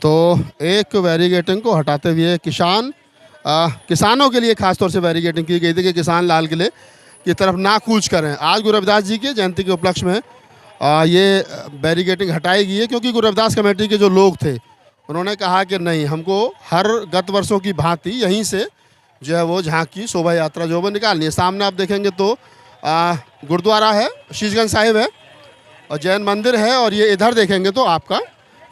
तो एक बैरिकेडिंग को हटाते हुए किसानों के लिए खास तौर से बैरिकेडिंग की गई थी कि किसान लाल किले की तरफ ना कूच करें। आज गुरु रविदास जी के जयंती के उपलक्ष्य में ये बैरिकेडिंग हटाई गई है, क्योंकि गुरु रविदास कमेटी के जो लोग थे उन्होंने कहा कि नहीं, हमको हर गत वर्षों की भांति यहीं से जो है वो झांकी शोभा यात्रा जो है वो निकालनी है। सामने आप देखेंगे तो गुरुद्वारा है, शीशगंज साहिब है और जैन मंदिर है, और ये इधर देखेंगे तो आपका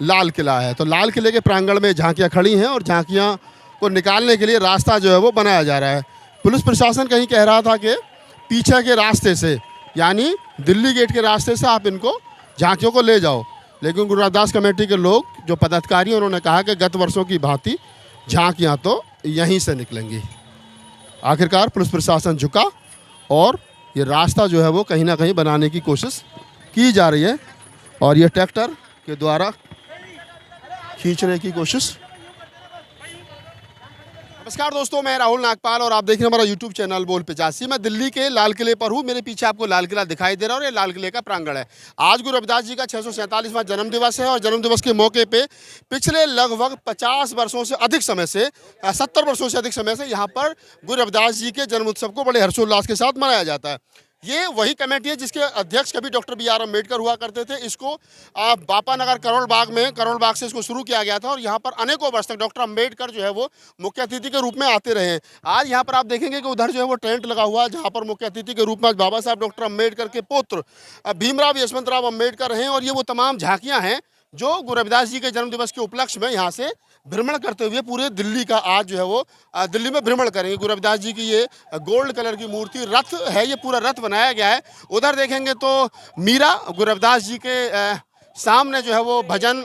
लाल किला है। तो लाल किले के प्रांगण में झांकियाँ खड़ी हैं और झांकियाँ को निकालने के लिए रास्ता जो है वो बनाया जा रहा है। पुलिस प्रशासन कहीं कह रहा था कि पीछे के रास्ते से, यानी दिल्ली गेट के रास्ते से आप इनको झांकियों को ले जाओ, लेकिन गुरु रविदास कमेटी के लोग जो पदाधिकारी हैं उन्होंने कहा कि गत वर्षों की भांति झांकियाँ तो यहीं से निकलेंगी। आखिरकार पुलिस प्रशासन झुका और ये रास्ता जो है वो कहीं ना कहीं बनाने की कोशिश की जा रही है, और ये ट्रैक्टर के द्वारा खींचने की कोशिश। नमस्कार दोस्तों, मैं राहुल नागपाल और आप देख रहे हैं हमारा यूट्यूब चैनल बोल 85। मैं दिल्ली के लाल किले पर हूँ। मेरे पीछे आपको लाल किला दिखाई दे रहा है और ये लाल किले का प्रांगण है। आज गुरु रविदास जी का 647वां जन्म दिवस है और जन्म दिवस के मौके पे पिछले लगभग 50 वर्षों से अधिक समय से 70 वर्षों से अधिक समय से यहाँ पर गुरु रविदास जी के जन्म उत्सव को बड़े हर्षोल्लास के साथ मनाया जाता है। ये वही कमेटी है जिसके अध्यक्ष कभी डॉक्टर बी आर अम्बेडकर हुआ करते थे। इसको बापा नगर करोल बाग से इसको शुरू किया गया था और यहाँ पर अनेकों वर्ष तक डॉक्टर अम्बेडकर जो है वो मुख्य अतिथि के रूप में आते रहे हैं। आज यहाँ पर आप देखेंगे कि उधर जो है वो टेंट लगा हुआ है, जहाँ पर मुख्य अतिथि के रूप में आज बाबा साहब डॉक्टर अम्बेडकर के पुत्र भीमराव यशवंतराव अम्बेडकर हैं। और ये वो तमाम झांकियाँ हैं जो गुरु रविदास जी के जन्म दिवस के उपलक्ष्य में यहाँ से भ्रमण करते हुए पूरे दिल्ली का आज जो है वो दिल्ली में भ्रमण करेंगे। गुरु रविदास जी की ये गोल्ड कलर की मूर्ति रथ है, ये पूरा रथ बनाया गया है। उधर देखेंगे तो मीरा गुरु रविदास जी के सामने जो है वो भजन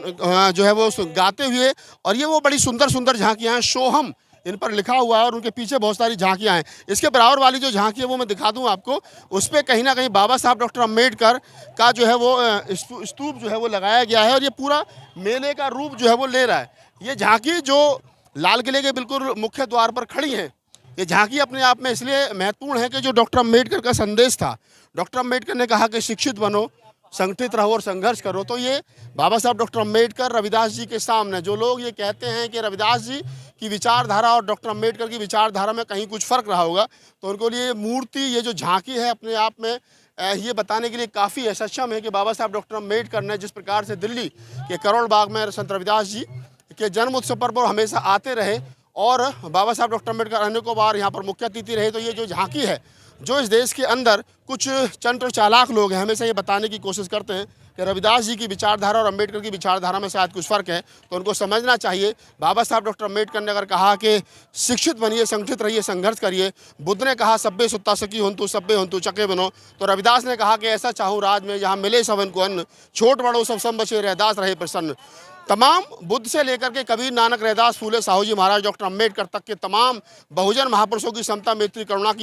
जो है वो गाते हुए, और ये वो बड़ी सुंदर सुंदर झांकियाँ हैं, सोहम इन पर लिखा हुआ है और उनके पीछे बहुत सारी झांकियाँ हैं। इसके बराबर वाली जो झांकी है वो मैं दिखा दूं आपको, उस पर कहीं ना कहीं बाबा साहब डॉक्टर अम्बेडकर का जो है वो स्तूप जो है वो लगाया गया है और ये पूरा मेले का रूप जो है वो ले रहा है। ये झांकी जो लाल किले के बिल्कुल मुख्य द्वार पर खड़ी है, ये झांकी अपने आप में इसलिए महत्वपूर्ण है कि जो डॉक्टर अम्बेडकर का संदेश था, डॉक्टर अम्बेडकर ने कहा कि शिक्षित बनो, संगठित रहो और संघर्ष करो। तो ये बाबा साहब डॉक्टर अम्बेडकर रविदास जी के सामने जो लोग ये कहते हैं कि रविदास जी की विचारधारा और डॉक्टर अम्बेडकर की विचारधारा में कहीं कुछ फ़र्क रहा होगा, तो उनको लिए मूर्ति, ये जो झांकी है, अपने आप में ये बताने के लिए काफ़ी सक्षम है कि बाबा साहब डॉक्टर अम्बेडकर ने जिस प्रकार से दिल्ली के करोल बाग में संत रविदास जी के जन्म उत्सव पर वो हमेशा आते रहे और बाबा साहब डॉक्टर अम्बेडकर अनेकों बार यहाँ पर मुख्य अतिथि रहे। तो ये जो झांकी है, जो इस देश के अंदर कुछ चंट चालाक लोग हैं, हमेशा ये बताने की कोशिश करते हैं कि रविदास जी की विचारधारा और अम्बेडकर की विचारधारा में शायद कुछ फ़र्क है, तो उनको समझना चाहिए। बाबा साहब डॉक्टर अम्बेडकर ने अगर कहा कि शिक्षित बनिए, संगठित रहिए, संघर्ष करिए, बुद्ध ने कहा सब्बे सुत्ता सकी होंतु सब्बे होंतु चके बनो, तो रविदास ने कहा कि ऐसा चाहूँ राज में जहाँ मिले सबन को अन्न, छोट बड़ो सब सम बचे रैदास रहे प्रसन्न। तमाम बुद्ध से लेकर के कबीर, नानक, रैदास, फूले, साहू जी महाराज, डॉक्टर अम्बेडकर तक के तमाम बहुजन महापुरुषों की समता, मैत्री, करुणा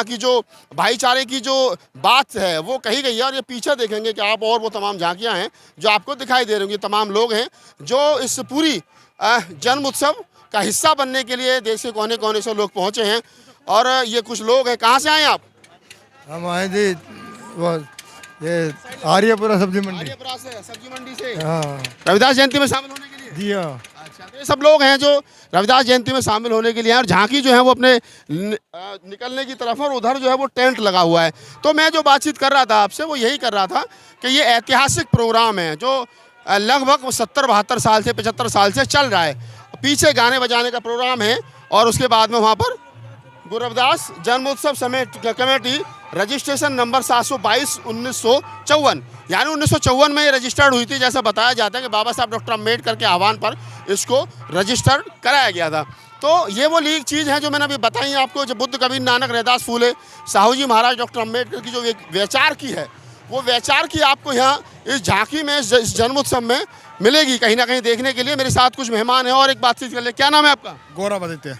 की जो भाईचारे की जो बात है वो कही गई है। और ये पीछे देखेंगे कि आप, और वो तमाम झांकियाँ हैं जो आपको दिखाई दे रही होंगी। तमाम लोग हैं जो इस पूरी जन्म उत्सव का हिस्सा बनने के लिए देश के कोने कोने से लोग पहुँचे हैं। और ये कुछ लोग हैं, कहाँ से आए आप? हम आए जी ये आर्यपुरा सब्जी मंडी। आर्यपुरा से, सब्जी मंडी से। हाँ, रविदास जयंती में शामिल होने के लिए? जी हाँ। अच्छा, तो ये सब लोग हैं जो रविदास जयंती में शामिल होने के लिए हैं। और झांकी जो है वो अपने निकलने की तरफ, और उधर जो है वो टेंट लगा हुआ है। तो मैं जो बातचीत कर रहा था आपसे वो यही कर रहा था कि ये ऐतिहासिक प्रोग्राम है जो लगभग 70-72 साल से 75 साल से चल रहा है। पीछे गाने बजाने का प्रोग्राम है और उसके बाद में वहाँ पर गुरु रविदास जन्मोत्सव कमेटी रजिस्ट्रेशन नंबर 722/1954, यानी 1954 में ये रजिस्टर्ड हुई थी। जैसा बताया जाता है कि बाबा साहब डॉक्टर अम्बेडकर के आह्वान पर इसको रजिस्टर्ड कराया गया था। तो ये वो लीग चीज़ है जो मैंने अभी बताई आपको, जो बुद्ध, कबीर, नानक, रैदास, फूले, साहू जी महाराज, डॉक्टर अम्बेडकर की जो वैचार की है, वो वैचार की आपको यहाँ इस झांकी में, इस जन्मोत्सव में मिलेगी कहीं ना कहीं देखने के लिए। मेरे साथ कुछ मेहमान हैं और एक बातचीत कर ले। क्या नाम है आपका? गौरव आदित्य।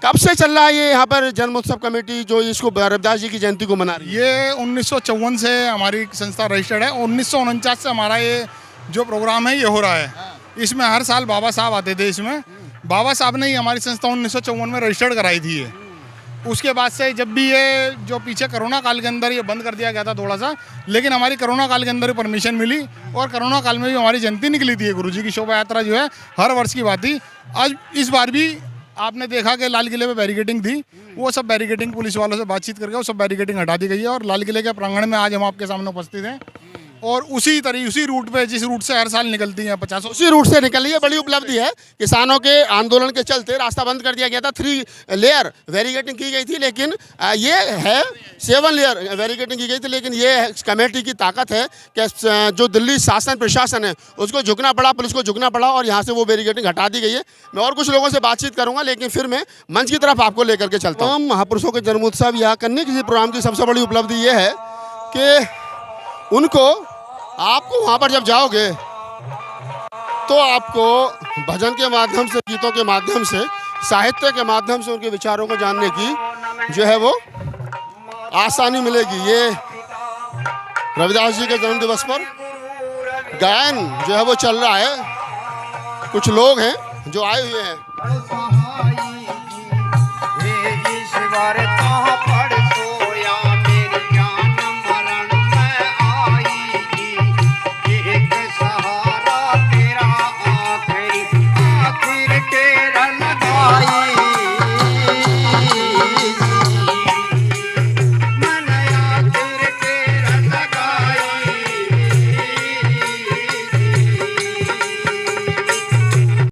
कब से चल रहा है ये यहाँ पर जन्मोत्सव कमेटी जो इसको रविदास जी की जयंती को मना रही है? ये 1954 से हमारी संस्था रजिस्टर्ड है। 1949 से हमारा ये जो प्रोग्राम है ये हो रहा है। इसमें हर साल बाबा साहब आते थे। इसमें बाबा साहब ने ही हमारी संस्था 1954 में रजिस्टर्ड कराई थी। ये उसके बाद से जब भी ये जो पीछे कोरोना काल के अंदर ये बंद कर दिया गया था थोड़ा सा, लेकिन हमारी कोरोना काल के अंदर परमिशन मिली और कोरोना काल में भी हमारी जयंती निकली थी। गुरुजी की शोभा यात्रा जो है हर वर्ष की बात थी। आज इस बार भी आपने देखा कि लाल किले पे बैरिकेडिंग थी, वो सब बैरिकेडिंग पुलिस वालों से बातचीत करके वो सब बैरिकेडिंग हटा दी गई है और लाल किले के प्रांगण में आज हम आपके सामने उपस्थित हैं। और उसी रूट पे जिस रूट से हर साल निकलती हैं 50 उसी रूट से निकली है। बड़ी उपलब्धि है। किसानों के आंदोलन के चलते रास्ता बंद कर दिया गया था। 3 लेयर बैरिकेडिंग की गई थी, लेकिन ये है 7 लेयर बैरिकेडिंग की गई थी। लेकिन ये कमेटी की ताकत है कि जो दिल्ली शासन प्रशासन है उसको झुकना पड़ा, पुलिस को झुकना पड़ा और यहाँ से वो बैरिकेडिंग हटा दी गई है। मैं और कुछ लोगों से बातचीत करूँगा, लेकिन फिर मैं मंच की तरफ आपको लेकर के चलता हूँ। महापुरुषों के जन्मोत्सव यहाँ करने की प्रोग्राम की सबसे बड़ी उपलब्धि ये है कि उनको आपको वहाँ पर जब जाओगे तो आपको भजन के माध्यम से, गीतों के माध्यम से, साहित्य के माध्यम से उनके विचारों को जानने की जो है वो आसानी मिलेगी। ये रविदास जी के जन्म दिवस पर गायन जो है वो चल रहा है। कुछ लोग हैं जो आए हुए हैं